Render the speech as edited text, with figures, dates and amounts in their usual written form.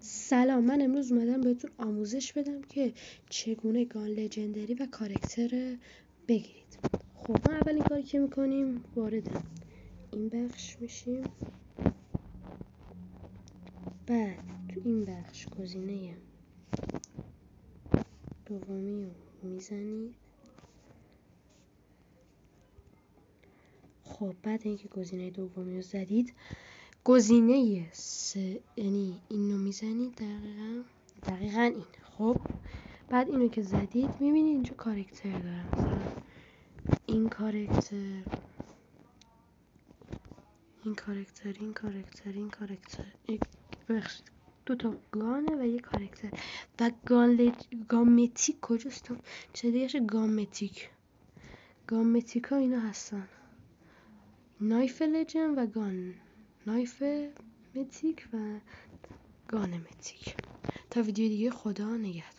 سلام، من امروز اومدم بهتون آموزش بدم که چگونه گان لژندری و کاراکتر بگیرید. خب ما اولین کاری که میکنیم وارد این بخش میشیم. بعد تو این بخش گزینه دومی رو میزنید. خب بعد اینکه گزینه دومی رو زدید، گزینه یعنی اینو میزنید، دقیقاً این. خب بعد اینو که زدید میبینید اینجا کاراکتر داره، مثلا این کاراکتر بخشید دو تا گانه و یک کاراکتر. و گامتیک کجاست؟ چه دیگهش گامتیک ها اینا هستن، نایف لجن و نایف متیک و گان متیک. تا ویدیو دیگه، خدا نگهدار.